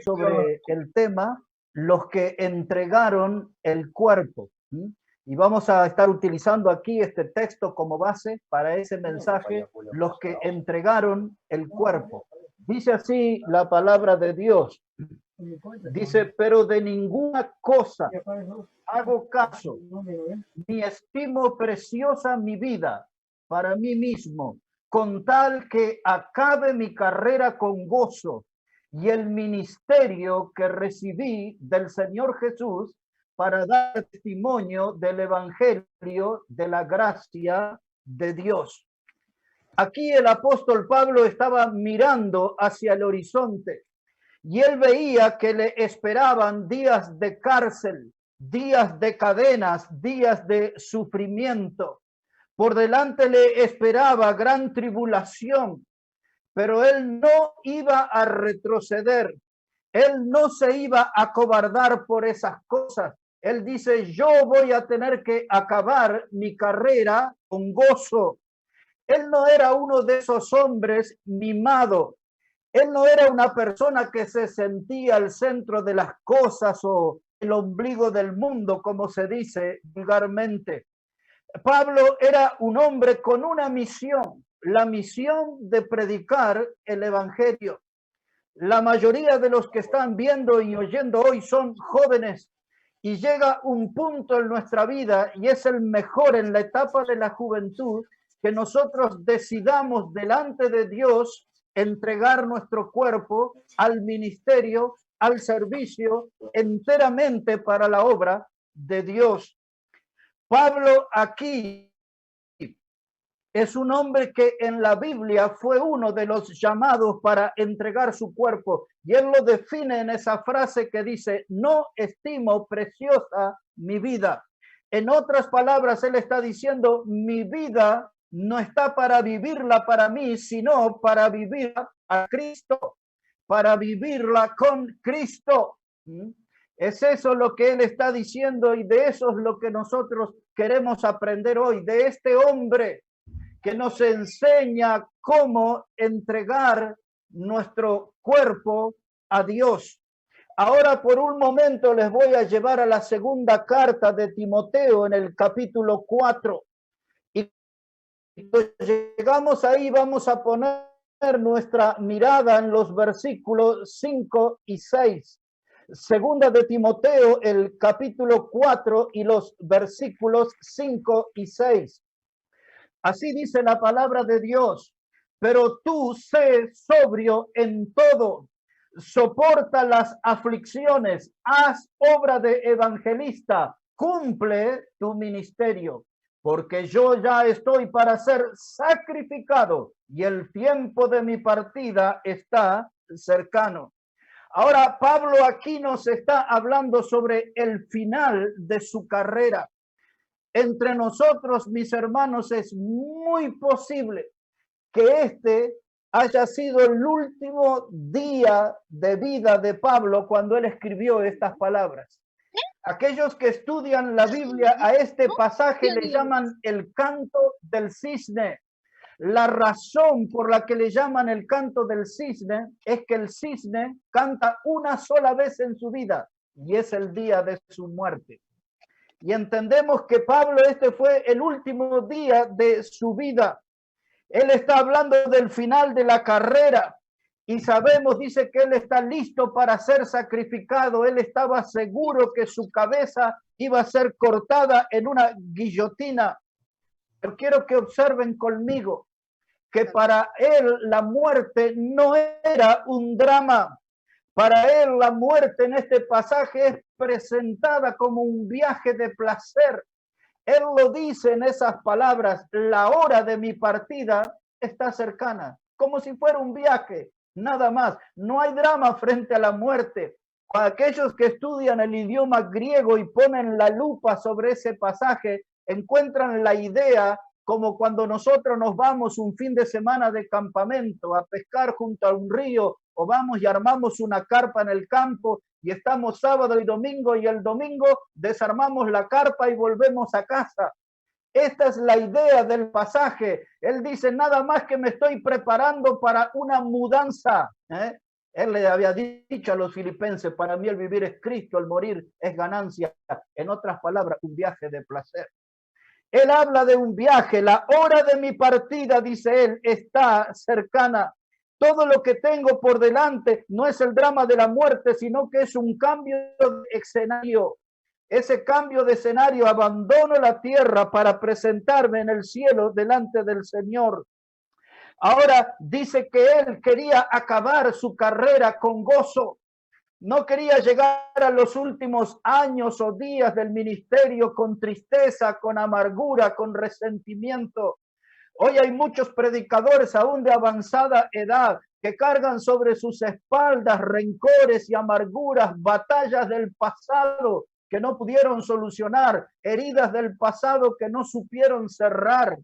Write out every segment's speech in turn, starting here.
sobre el tema los que entregaron el cuerpo. Y vamos a estar utilizando aquí este texto como base para ese mensaje, los que entregaron el cuerpo. Dice así la palabra de Dios. Dice, pero de ninguna cosa hago caso, ni estimo preciosa mi vida para mí mismo, con tal que acabe mi carrera con gozo y el ministerio que recibí del Señor Jesús para dar testimonio del Evangelio de la gracia de Dios. Aquí el apóstol Pablo estaba mirando hacia el horizonte y él veía que le esperaban días de cárcel, días de cadenas, días de sufrimiento. Por delante le esperaba gran tribulación, pero él no iba a retroceder. Él no se iba a acobardar por esas cosas. Él dice, yo voy a tener que acabar mi carrera con gozo. Él no era uno de esos hombres mimados. Él no era una persona que se sentía al centro de las cosas o el ombligo del mundo, como se dice vulgarmente. Pablo era un hombre con una misión, la misión de predicar el evangelio. La mayoría de los que están viendo y oyendo hoy son jóvenes y llega un punto en nuestra vida y es el mejor en la etapa de la juventud que nosotros decidamos delante de Dios entregar nuestro cuerpo al ministerio, al servicio, enteramente para la obra de Dios. Pablo aquí es un hombre que en la Biblia fue uno de los llamados para entregar su cuerpo. Y él lo define en esa frase que dice, no estimo preciosa mi vida. En otras palabras, él está diciendo, mi vida no está para vivirla para mí, sino para vivirla a Cristo, para vivirla con Cristo. Es eso lo que él está diciendo y de eso es lo que nosotros queremos aprender hoy, de este hombre que nos enseña cómo entregar nuestro cuerpo a Dios. Ahora, por un momento, les voy a llevar a la segunda carta de Timoteo en el capítulo 4. Y cuando llegamos ahí, vamos a poner nuestra mirada en los versículos 5 y 6. Segunda de Timoteo, el capítulo 4 y los versículos 5 y 6. Así dice la palabra de Dios, pero tú sé sobrio en todo, soporta las aflicciones, haz obra de evangelista, cumple tu ministerio, porque yo ya estoy para ser sacrificado y el tiempo de mi partida está cercano. Ahora, Pablo aquí nos está hablando sobre el final de su carrera. Entre nosotros, mis hermanos, es muy posible que este haya sido el último día de vida de Pablo cuando él escribió estas palabras. Aquellos que estudian la Biblia a este pasaje le llaman el canto del cisne. La razón por la que le llaman el canto del cisne es que el cisne canta una sola vez en su vida y es el día de su muerte. Y entendemos que Pablo, este fue el último día de su vida. Él está hablando del final de la carrera y sabemos, dice que él está listo para ser sacrificado. Él estaba seguro que su cabeza iba a ser cortada en una guillotina. Yo quiero que observen conmigo que para él la muerte no era un drama. Para él la muerte en este pasaje es presentada como un viaje de placer. Él lo dice en esas palabras, la hora de mi partida está cercana, como si fuera un viaje, nada más. No hay drama frente a la muerte. Para aquellos que estudian el idioma griego y ponen la lupa sobre ese pasaje, encuentran la idea como cuando nosotros nos vamos un fin de semana de campamento a pescar junto a un río o vamos y armamos una carpa en el campo y estamos sábado y domingo y el domingo desarmamos la carpa y volvemos a casa. Esta es la idea del pasaje. Él dice, nada más que me estoy preparando para una mudanza. Él le había dicho a los filipenses, para mí el vivir es Cristo, el morir es ganancia. En otras palabras, un viaje de placer. Él habla de un viaje, la hora de mi partida, dice él, está cercana. Todo lo que tengo por delante no es el drama de la muerte, sino que es un cambio de escenario. Ese cambio de escenario, abandono la tierra para presentarme en el cielo delante del Señor. Ahora dice que él quería acabar su carrera con gozo. No quería llegar a los últimos años o días del ministerio con tristeza, con amargura, con resentimiento. Hoy hay muchos predicadores aún de avanzada edad que cargan sobre sus espaldas rencores y amarguras, batallas del pasado que no pudieron solucionar, heridas del pasado que no supieron cerrar.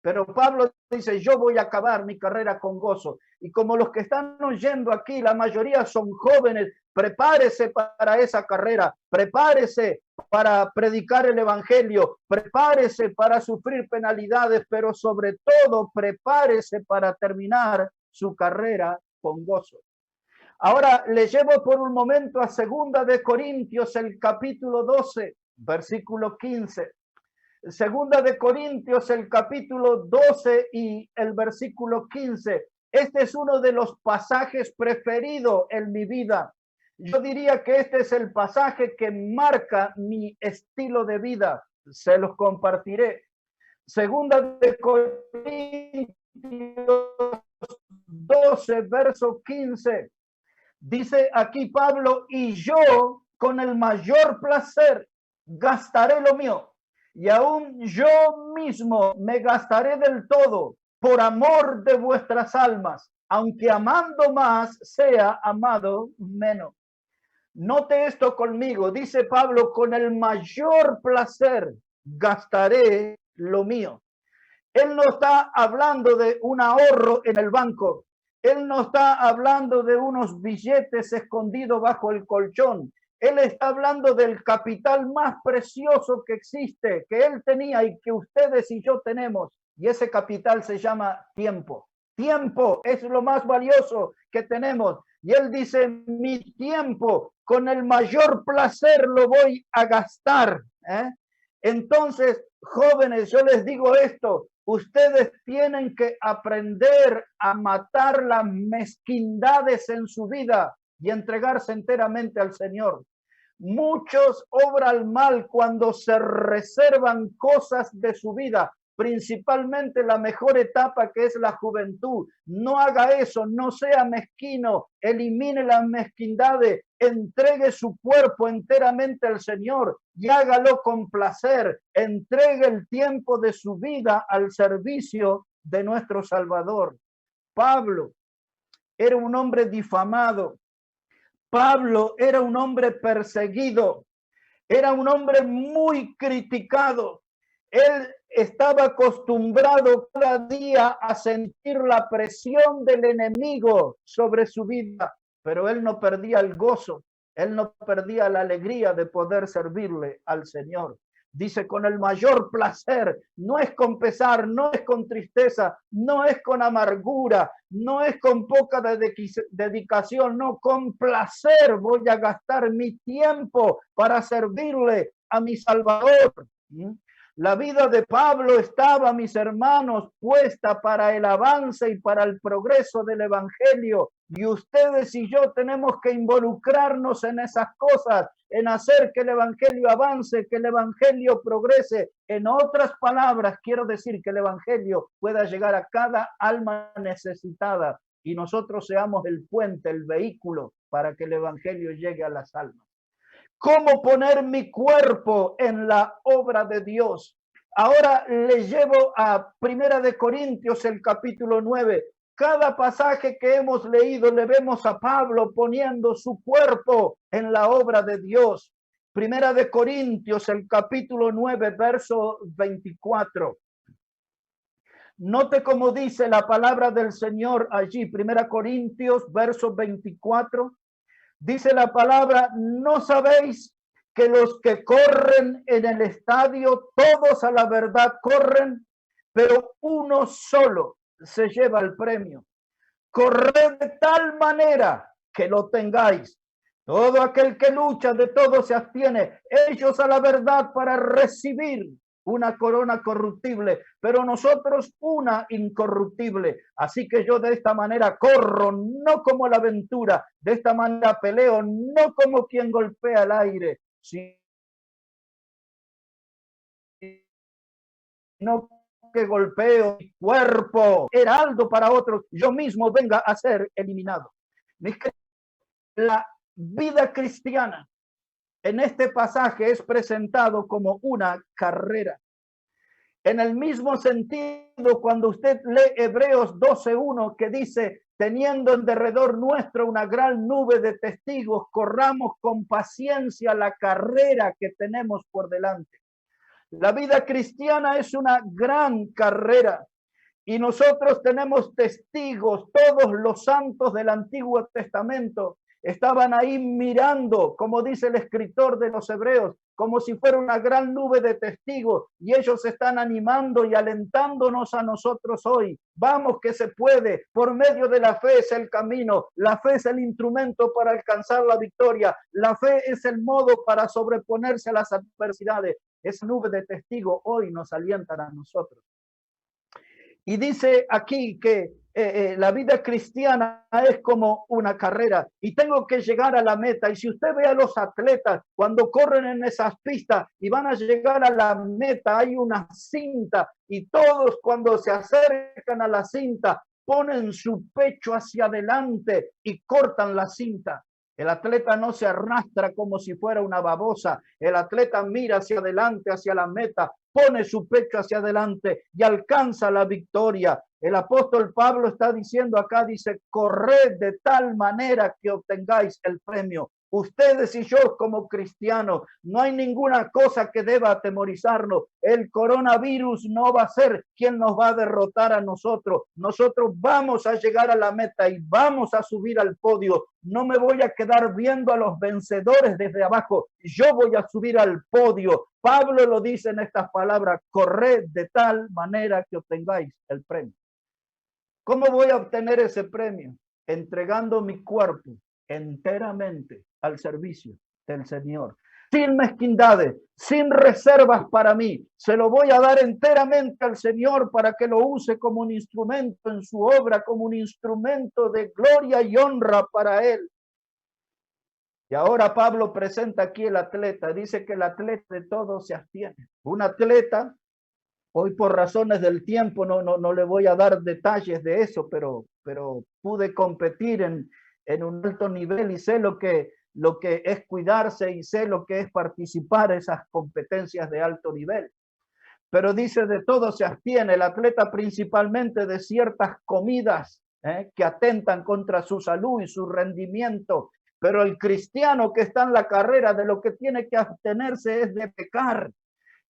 Pero Pablo dice, yo voy a acabar mi carrera con gozo. Y como los que están oyendo aquí, la mayoría son jóvenes, prepárese para esa carrera, prepárese para predicar el evangelio, prepárese para sufrir penalidades, pero sobre todo prepárese para terminar su carrera con gozo. Ahora le llevo por un momento a 2 de Corintios, el capítulo 12, versículo 15. 2 de Corintios, el capítulo 12 y el versículo 15. Este es uno de los pasajes preferidos en mi vida. Yo diría que este es el pasaje que marca mi estilo de vida. Se los compartiré. 2 de Corintios 12, verso 15. Dice aquí Pablo, y yo con el mayor placer gastaré lo mío, y aún yo mismo me gastaré del todo por amor de vuestras almas, aunque amando más sea amado menos. Note esto conmigo, dice Pablo, con el mayor placer gastaré lo mío. Él no está hablando de un ahorro en el banco. Él no está hablando de unos billetes escondidos bajo el colchón. Él está hablando del capital más precioso que existe, que él tenía y que ustedes y yo tenemos. Y ese capital se llama tiempo. Tiempo es lo más valioso que tenemos. Y él dice, mi tiempo con el mayor placer lo voy a gastar. Entonces, jóvenes, yo les digo esto, ustedes tienen que aprender a matar las mezquindades en su vida y entregarse enteramente al Señor. Muchos obran mal cuando se reservan cosas de su vida, principalmente la mejor etapa que es la juventud. No haga eso, no sea mezquino, elimine las mezquindades, entregue su cuerpo enteramente al Señor y hágalo con placer. Entregue el tiempo de su vida al servicio de nuestro Salvador. Pablo era un hombre difamado. Pablo era un hombre perseguido. Era un hombre muy criticado. Él estaba acostumbrado cada día a sentir la presión del enemigo sobre su vida, pero él no perdía el gozo, él no perdía la alegría de poder servirle al Señor. Dice, con el mayor placer, no es con pesar, no es con tristeza, no es con amargura, no es con poca dedicación, no, con placer voy a gastar mi tiempo para servirle a mi Salvador. La vida de Pablo estaba, mis hermanos, puesta para el avance y para el progreso del evangelio. Y ustedes y yo tenemos que involucrarnos en esas cosas, en hacer que el evangelio avance, que el evangelio progrese. En otras palabras, quiero decir que el evangelio pueda llegar a cada alma necesitada y nosotros seamos el puente, el vehículo para que el evangelio llegue a las almas. ¿Cómo poner mi cuerpo en la obra de Dios? Ahora le llevo a 1 de Corintios, el capítulo 9. Cada pasaje que hemos leído le vemos a Pablo poniendo su cuerpo en la obra de Dios. 1 de Corintios, el capítulo 9, verso 24. Note cómo dice la palabra del Señor allí, 1 Corintios, verso 24. Dice la palabra, ¿no sabéis que los que corren en el estadio, todos a la verdad corren, pero uno solo se lleva el premio? Corred de tal manera que lo tengáis. Todo aquel que lucha, de todo se abstiene. Ellos a la verdad para recibir una corona corruptible, pero nosotros una incorruptible. Así que yo de esta manera corro, no como la aventura, de esta manera peleo, no como quien golpea el aire, sino que golpeo mi cuerpo, heraldo para otros, yo mismo venga a ser eliminado. La vida cristiana en este pasaje es presentado como una carrera. En el mismo sentido, cuando usted lee Hebreos 12:1, que dice, teniendo en derredor nuestro una gran nube de testigos, corramos con paciencia la carrera que tenemos por delante. La vida cristiana es una gran carrera y nosotros tenemos testigos. Todos los santos del Antiguo Testamento estaban ahí mirando, como dice el escritor de los Hebreos, como si fuera una gran nube de testigos, y ellos están animando y alentándonos a nosotros hoy. Vamos, que se puede, por medio de la fe es el camino, la fe es el instrumento para alcanzar la victoria, la fe es el modo para sobreponerse a las adversidades. Esa nube de testigos hoy nos alientan a nosotros. Y dice aquí que la vida cristiana es como una carrera y tengo que llegar a la meta. Y si usted ve a los atletas cuando corren en esas pistas y van a llegar a la meta, hay una cinta y todos cuando se acercan a la cinta ponen su pecho hacia adelante y cortan la cinta. El atleta no se arrastra como si fuera una babosa. El atleta mira hacia adelante, hacia la meta, pone su pecho hacia adelante y alcanza la victoria. El apóstol Pablo está diciendo acá, dice, corred de tal manera que obtengáis el premio. Ustedes y yo como cristianos, no hay ninguna cosa que deba atemorizarnos. El coronavirus no va a ser quien nos va a derrotar a nosotros. Nosotros vamos a llegar a la meta y vamos a subir al podio. No me voy a quedar viendo a los vencedores desde abajo. Yo voy a subir al podio. Pablo lo dice en estas palabras, corred de tal manera que obtengáis el premio. ¿Cómo voy a obtener ese premio? Entregando mi cuerpo enteramente al servicio del Señor, sin mezquindades, sin reservas para mí. Se lo voy a dar enteramente al Señor para que lo use como un instrumento en su obra, como un instrumento de gloria y honra para Él. Y ahora Pablo presenta aquí el atleta, dice que el atleta de todo se abstiene. Un atleta, hoy por razones del tiempo no le voy a dar detalles de eso, pero pude competir en un alto nivel y sé lo que es cuidarse y sé lo que es participar en esas competencias de alto nivel. Pero dice, de todo se abstiene el atleta, principalmente de ciertas comidas que atentan contra su salud y su rendimiento. Pero el cristiano que está en la carrera, de lo que tiene que abstenerse es de pecar.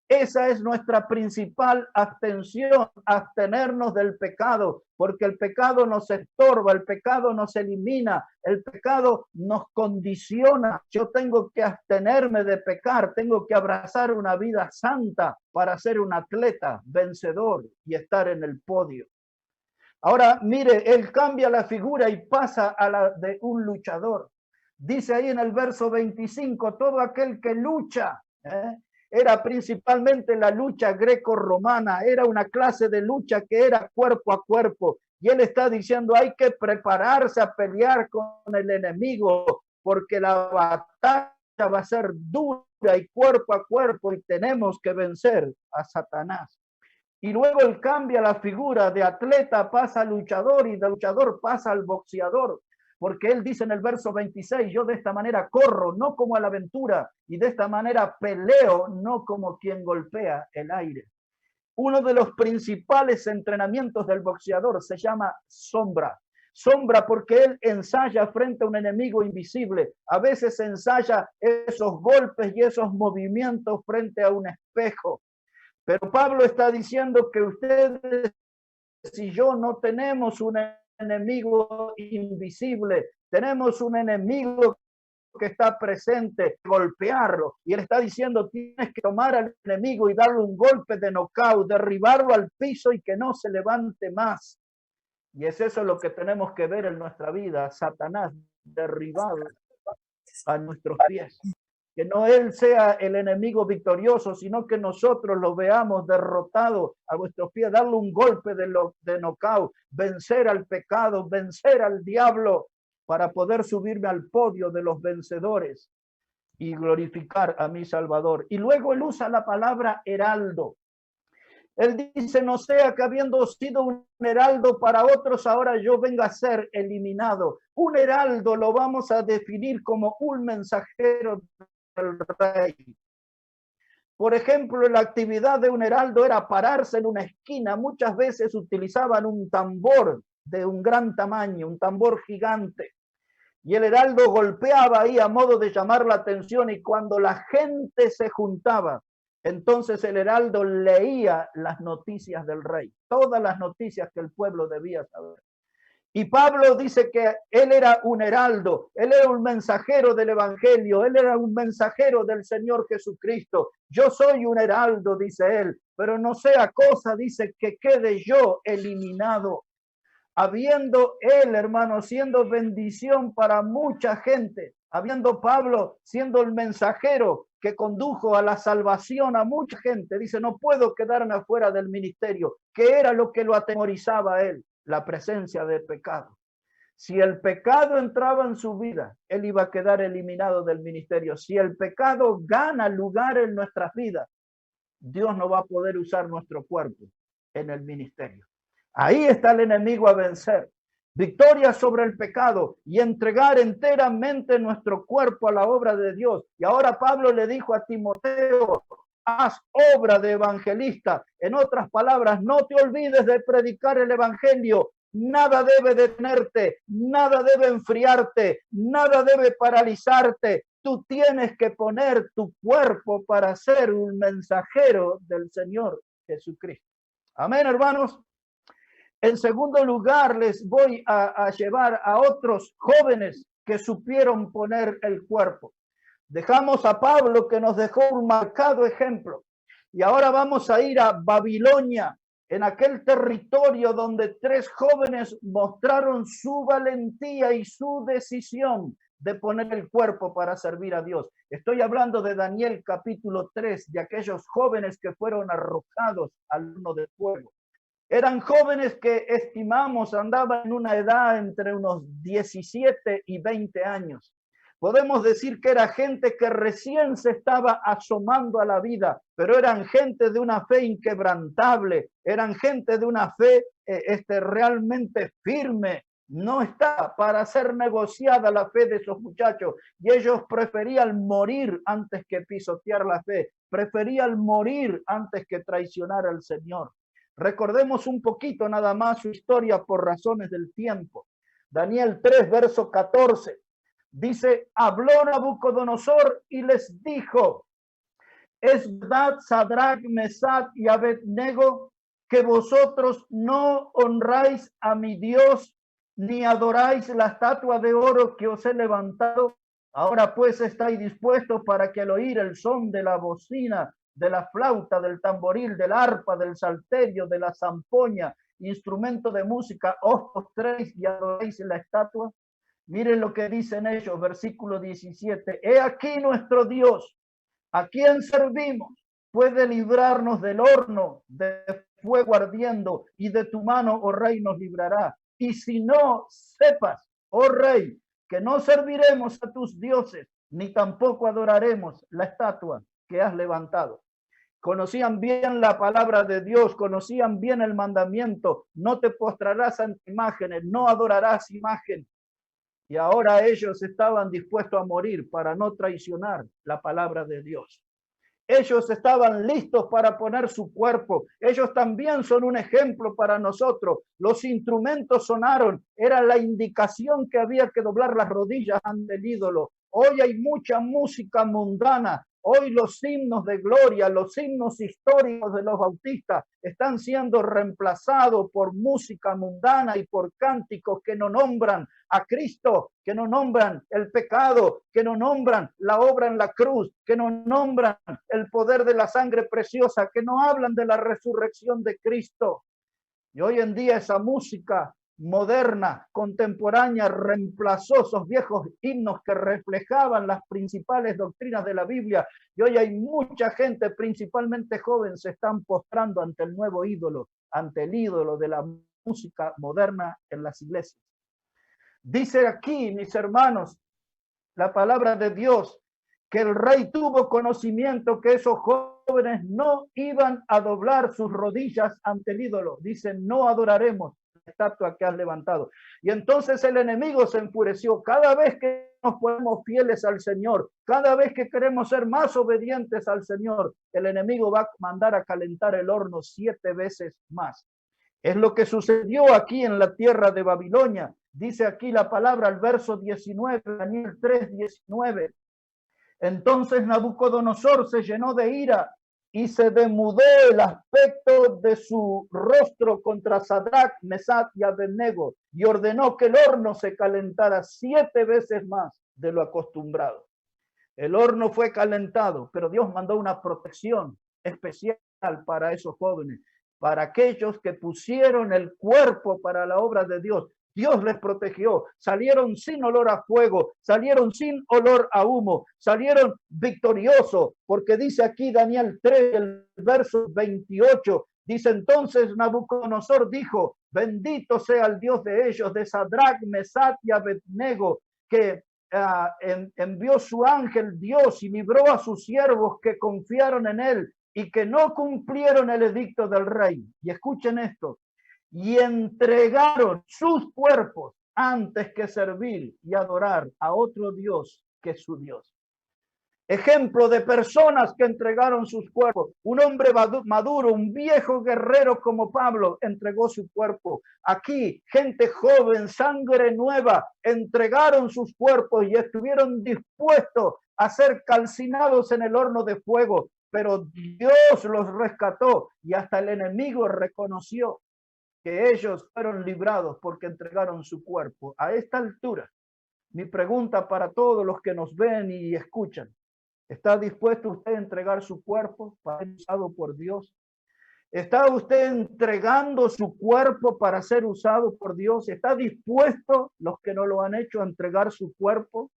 Esa es nuestra principal abstención, abstenernos del pecado, porque el pecado nos estorba, el pecado nos elimina, el pecado nos condiciona. Yo tengo que abstenerme de pecar, tengo que abrazar una vida santa para ser un atleta vencedor y estar en el podio. Ahora, mire, él cambia la figura y pasa a la de un luchador. Dice ahí en el verso 25, todo aquel que lucha, era principalmente la lucha greco-romana, era una clase de lucha que era cuerpo a cuerpo. Y él está diciendo, hay que prepararse a pelear con el enemigo, porque la batalla va a ser dura y cuerpo a cuerpo, y tenemos que vencer a Satanás. Y luego él cambia la figura de atleta, pasa al luchador, y de luchador pasa al boxeador. Porque él dice en el verso 26, yo de esta manera corro, no como a la aventura, y de esta manera peleo, no como quien golpea el aire. Uno de los principales entrenamientos del boxeador se llama sombra. Sombra porque él ensaya frente a un enemigo invisible. A veces ensaya esos golpes y esos movimientos frente a un espejo. Pero Pablo está diciendo que ustedes y yo no tenemos un enemigo invisible, tenemos un enemigo que está presente, golpearlo. Y él está diciendo, tienes que tomar al enemigo y darle un golpe de nocaut, derribarlo al piso y que no se levante más. Y es eso lo que tenemos que ver en nuestra vida. Satanás derribado a nuestros pies. Que no Él sea el enemigo victorioso, sino que nosotros lo veamos derrotado a vuestros pies, darle un golpe de knockout, vencer al pecado, vencer al diablo, para poder subirme al podio de los vencedores y glorificar a mi Salvador. Y luego Él usa la palabra heraldo. Él dice, no sea que habiendo sido un heraldo para otros, ahora yo venga a ser eliminado. Un heraldo lo vamos a definir como un mensajero del rey. Por ejemplo, la actividad de un heraldo era pararse en una esquina. Muchas veces utilizaban un tambor de un gran tamaño, un tambor gigante. Y el heraldo golpeaba ahí a modo de llamar la atención, y cuando la gente se juntaba, entonces el heraldo leía las noticias del rey, todas las noticias que el pueblo debía saber. Y Pablo dice que él era un heraldo, él era un mensajero del evangelio, él era un mensajero del Señor Jesucristo. Yo soy un heraldo, dice él, pero no sea cosa, dice, que quede yo eliminado. Habiendo él, hermano, siendo bendición para mucha gente, habiendo Pablo siendo el mensajero que condujo a la salvación a mucha gente, dice, no puedo quedarme afuera del ministerio. ¿Qué era lo que lo atemorizaba a él? La presencia del pecado. Si el pecado entraba en su vida, él iba a quedar eliminado del ministerio. Si el pecado gana lugar en nuestras vidas, Dios no va a poder usar nuestro cuerpo en el ministerio. Ahí está el enemigo a vencer. Victoria sobre el pecado y entregar enteramente nuestro cuerpo a la obra de Dios. Y ahora Pablo le dijo a Timoteo, haz obra de evangelista. En otras palabras, no te olvides de predicar el evangelio. Nada debe detenerte, nada debe enfriarte, nada debe paralizarte. Tú tienes que poner tu cuerpo para ser un mensajero del Señor Jesucristo. Amén, hermanos. En segundo lugar, les voy a llevar a otros jóvenes que supieron poner el cuerpo. Dejamos a Pablo, que nos dejó un marcado ejemplo. Y ahora vamos a ir a Babilonia, en aquel territorio donde 3 jóvenes mostraron su valentía y su decisión de poner el cuerpo para servir a Dios. Estoy hablando de Daniel capítulo 3, de aquellos jóvenes que fueron arrojados al horno de fuego. Eran jóvenes que estimamos andaban en una edad entre unos 17 y 20 años. Podemos decir que era gente que recién se estaba asomando a la vida, pero eran gente de una fe inquebrantable, eran gente de una fe realmente firme. No está para ser negociada la fe de esos muchachos, y ellos preferían morir antes que pisotear la fe, preferían morir antes que traicionar al Señor. Recordemos un poquito nada más su historia por razones del tiempo. Daniel 3, verso 14. Dice, habló Nabucodonosor y les dijo, ¿es verdad, Sadrach, Mesach y Abednego, que vosotros no honráis a mi Dios, ni adoráis la estatua de oro que os he levantado? Ahora pues estáis dispuestos para que al oír el son de la bocina, de la flauta, del tamboril, del arpa, del salterio, de la zampoña, instrumento de música, os postréis y adoráis la estatua. Miren lo que dicen ellos, versículo 17. He aquí nuestro Dios, a quien servimos, puede librarnos del horno de fuego ardiendo, y de tu mano, oh rey, nos librará. Y si no, sepas, oh rey, que no serviremos a tus dioses, ni tampoco adoraremos la estatua que has levantado. Conocían bien la palabra de Dios, conocían bien el mandamiento, no te postrarás ante imágenes, no adorarás imagen. Y ahora ellos estaban dispuestos a morir para no traicionar la palabra de Dios. Ellos estaban listos para poner su cuerpo. Ellos también son un ejemplo para nosotros. Los instrumentos sonaron. Era la indicación que había que doblar las rodillas ante el ídolo. Hoy hay mucha música mundana. Hoy los himnos de gloria, los himnos históricos de los bautistas están siendo reemplazados por música mundana y por cánticos que no nombran a Cristo, que no nombran el pecado, que no nombran la obra en la cruz, que no nombran el poder de la sangre preciosa, que no hablan de la resurrección de Cristo. Y hoy en día esa música moderna, contemporánea, reemplazó esos viejos himnos que reflejaban las principales doctrinas de la Biblia. Y hoy hay mucha gente, principalmente joven, se están postrando ante el nuevo ídolo, ante el ídolo de la música moderna en las iglesias. Dice aquí, mis hermanos, la palabra de Dios, que el rey tuvo conocimiento que esos jóvenes no iban a doblar sus rodillas ante el ídolo. Dicen, no adoraremos la estatua que has levantado. Y entonces el enemigo se enfureció. Cada vez que nos ponemos fieles al Señor, cada vez que queremos ser más obedientes al Señor, el enemigo va a mandar a calentar el horno 7 veces más. Es lo que sucedió aquí en la tierra de Babilonia. Dice aquí la palabra, al verso 19, Daniel 3, 19. Entonces Nabucodonosor se llenó de ira y se demudó el aspecto de su rostro contra Sadrach, Mesach y Abednego y ordenó que el horno se calentara 7 veces más de lo acostumbrado. El horno fue calentado, pero Dios mandó una protección especial para esos jóvenes, para aquellos que pusieron el cuerpo para la obra de Dios. Dios les protegió, salieron sin olor a fuego, salieron sin olor a humo, salieron victoriosos, porque dice aquí Daniel 3, el verso 28, dice entonces Nabucodonosor dijo, bendito sea el Dios de ellos, de Sadrach, Mesach y Abednego, que envió su ángel Dios y libró a sus siervos que confiaron en él y que no cumplieron el edicto del rey. Y escuchen esto, y entregaron sus cuerpos antes que servir y adorar a otro Dios que su Dios. Ejemplo de personas que entregaron sus cuerpos. Un hombre maduro, un viejo guerrero como Pablo, entregó su cuerpo. Aquí, gente joven, sangre nueva, entregaron sus cuerpos y estuvieron dispuestos a ser calcinados en el horno de fuego. Pero Dios los rescató y hasta el enemigo reconoció que ellos fueron librados porque entregaron su cuerpo. A esta altura, mi pregunta para todos los que nos ven y escuchan, ¿está dispuesto usted a entregar su cuerpo para ser usado por Dios? ¿Está usted entregando su cuerpo para ser usado por Dios? ¿Está dispuesto, los que no lo han hecho, a entregar su cuerpo?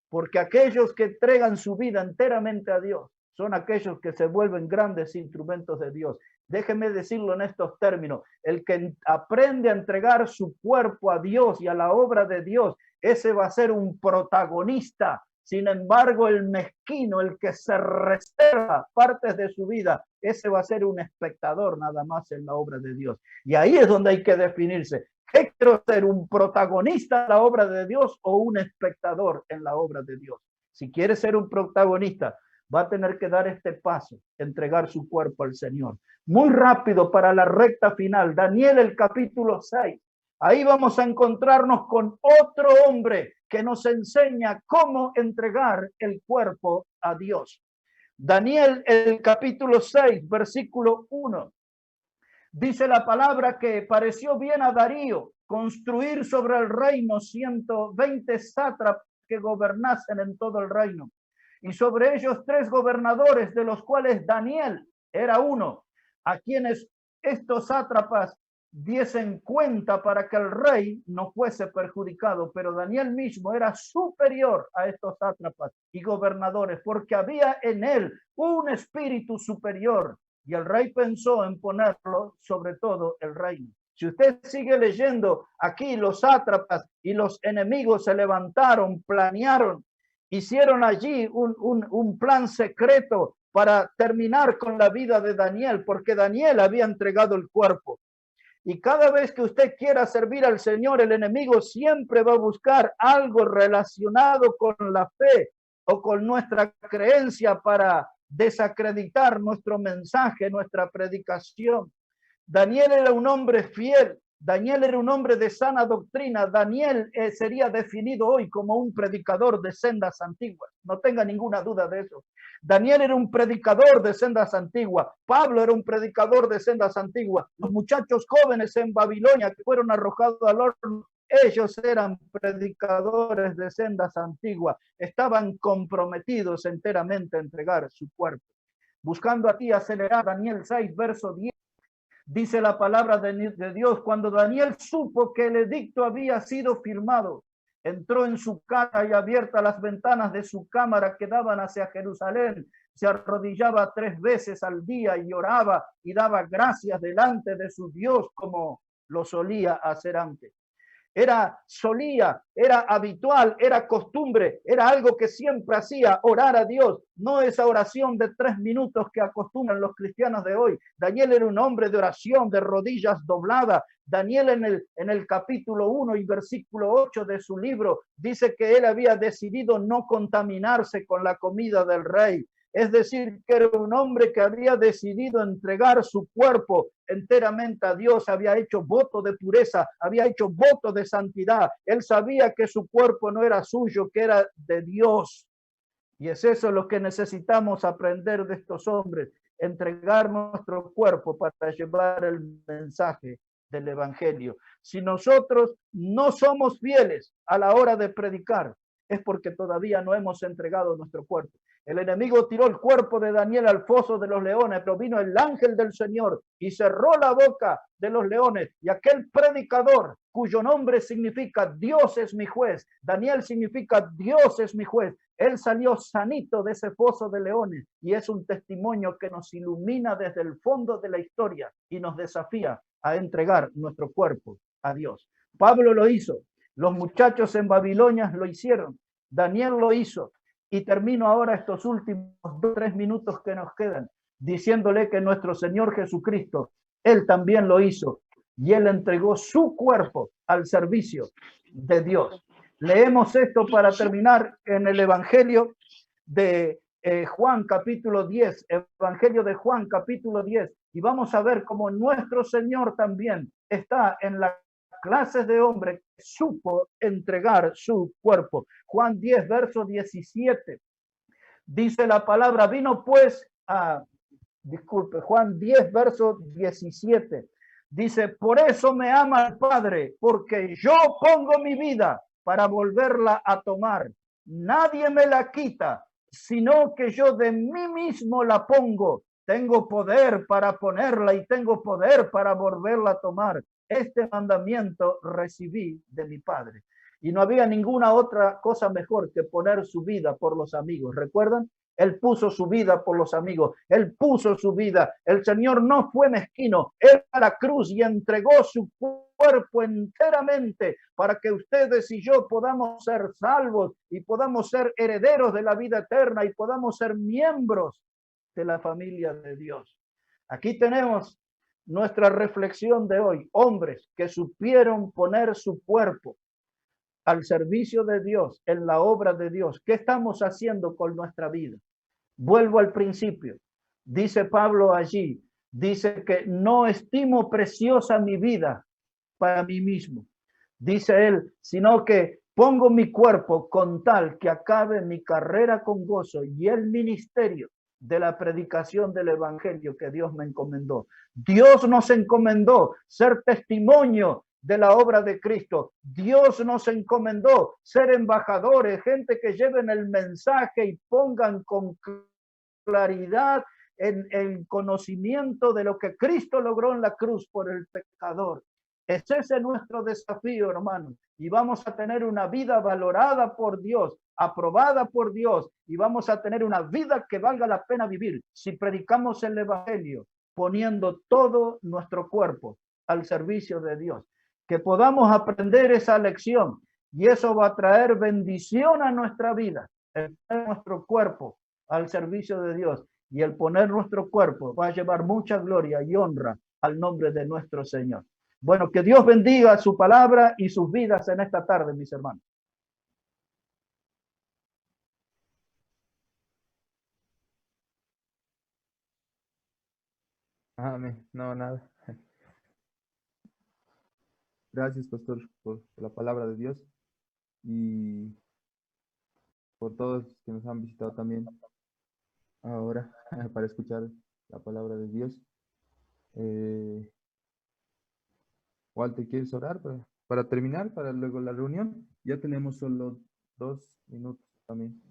Porque aquellos que entregan su vida enteramente a Dios son aquellos que se vuelven grandes instrumentos de Dios. Déjeme decirlo en estos términos. El que aprende a entregar su cuerpo a Dios y a la obra de Dios, ese va a ser un protagonista. Sin embargo, el mezquino, el que se reserva partes de su vida, ese va a ser un espectador nada más en la obra de Dios. Y ahí es donde hay que definirse. ¿Qué quiero ser? ¿Un protagonista en la obra de Dios o un espectador en la obra de Dios? Si quiere ser un protagonista, va a tener que dar este paso, entregar su cuerpo al Señor. Muy rápido para la recta final, Daniel el capítulo 6. Ahí vamos a encontrarnos con otro hombre que nos enseña cómo entregar el cuerpo a Dios. Daniel el capítulo 6, versículo 1. Dice la palabra que pareció bien a Darío construir sobre el reino 120 sátrapas que gobernasen en todo el reino. Y sobre ellos 3 gobernadores, de los cuales Daniel era uno, a quienes estos sátrapas diesen cuenta para que el rey no fuese perjudicado. Pero Daniel mismo era superior a estos sátrapas y gobernadores, porque había en él un espíritu superior. Y el rey pensó en ponerlo sobre todo el reino. Si usted sigue leyendo aquí, los sátrapas y los enemigos se levantaron, planearon, hicieron allí un plan secreto para terminar con la vida de Daniel, porque Daniel había entregado el cuerpo. Y cada vez que usted quiera servir al Señor, el enemigo siempre va a buscar algo relacionado con la fe o con nuestra creencia para desacreditar nuestro mensaje, nuestra predicación. Daniel era un hombre fiel. Daniel era un hombre de sana doctrina. Daniel sería definido hoy como un predicador de sendas antiguas. No tenga ninguna duda de eso. Daniel era un predicador de sendas antiguas. Pablo era un predicador de sendas antiguas. Los muchachos jóvenes en Babilonia que fueron arrojados al horno, ellos eran predicadores de sendas antiguas. Estaban comprometidos enteramente a entregar su cuerpo. Buscando aquí acelerar, Daniel 6, verso 10. Dice la palabra de Dios, cuando Daniel supo que el edicto había sido firmado, entró en su casa y abiertas las ventanas de su cámara que daban hacia Jerusalén, se arrodillaba 3 veces al día y oraba y daba gracias delante de su Dios como lo solía hacer antes. Era habitual, era costumbre, era algo que siempre hacía, orar a Dios, no esa oración de 3 minutos que acostumbran los cristianos de hoy. Daniel era un hombre de oración, de rodillas dobladas. Daniel en el capítulo 1 y versículo 8 de su libro dice que él había decidido no contaminarse con la comida del rey. Es decir, que era un hombre que había decidido entregar su cuerpo enteramente a Dios, había hecho voto de pureza, había hecho voto de santidad. Él sabía que su cuerpo no era suyo, que era de Dios. Y es eso lo que necesitamos aprender de estos hombres, entregar nuestro cuerpo para llevar el mensaje del Evangelio. Si nosotros no somos fieles a la hora de predicar, es porque todavía no hemos entregado nuestro cuerpo. El enemigo tiró el cuerpo de Daniel al foso de los leones, pero vino el ángel del Señor y cerró la boca de los leones. Y aquel predicador, cuyo nombre significa Dios es mi juez, Daniel significa Dios es mi juez, él salió sanito de ese foso de leones y es un testimonio que nos ilumina desde el fondo de la historia y nos desafía a entregar nuestro cuerpo a Dios. Pablo lo hizo, los muchachos en Babilonia lo hicieron, Daniel lo hizo. Y termino ahora estos últimos 2-3 minutos que nos quedan diciéndole que nuestro Señor Jesucristo, Él también lo hizo y Él entregó su cuerpo al servicio de Dios. Leemos esto para terminar en el Evangelio de Juan capítulo 10, Evangelio de Juan capítulo 10, y vamos a ver cómo nuestro Señor también está en la clases de hombre que supo entregar su cuerpo. Juan 10, verso 17. Dice la palabra, vino pues Juan 10, verso 17. Dice, por eso me ama el Padre, porque yo pongo mi vida para volverla a tomar. Nadie me la quita, sino que yo de mí mismo la pongo. Tengo poder para ponerla y tengo poder para volverla a tomar. Este mandamiento recibí de mi Padre. Y no había ninguna otra cosa mejor que poner su vida por los amigos. ¿Recuerdan? Él puso su vida por los amigos. Él puso su vida. El Señor no fue mezquino. Él a la cruz y entregó su cuerpo enteramente para que ustedes y yo podamos ser salvos y podamos ser herederos de la vida eterna y podamos ser miembros de la familia de Dios. Aquí tenemos nuestra reflexión de hoy. Hombres que supieron poner su cuerpo al servicio de Dios, en la obra de Dios. ¿Qué estamos haciendo con nuestra vida? Vuelvo al principio. Dice Pablo allí, dice que no estimo preciosa mi vida para mí mismo. Dice él, sino que pongo mi cuerpo con tal que acabe mi carrera con gozo y el ministerio de la predicación del evangelio que Dios me encomendó. Dios nos encomendó ser testimonio de la obra de Cristo. Dios nos encomendó ser embajadores, gente que lleven el mensaje y pongan con claridad en el conocimiento de lo que Cristo logró en la cruz por el pecador. Ese es nuestro desafío, hermanos. Y vamos a tener una vida valorada por Dios, aprobada por Dios, y vamos a tener una vida que valga la pena vivir si predicamos el evangelio, poniendo todo nuestro cuerpo al servicio de Dios. Que podamos aprender esa lección y eso va a traer bendición a nuestra vida, en nuestro cuerpo al servicio de Dios, y el poner nuestro cuerpo va a llevar mucha gloria y honra al nombre de nuestro Señor. Bueno, que Dios bendiga su palabra y sus vidas en esta tarde, mis hermanos. Amén. No, nada. Gracias, pastor, por la palabra de Dios y por todos que nos han visitado también ahora para escuchar la palabra de Dios. Walter, ¿quieres orar para terminar, para luego la reunión? Ya tenemos solo 2 minutos también.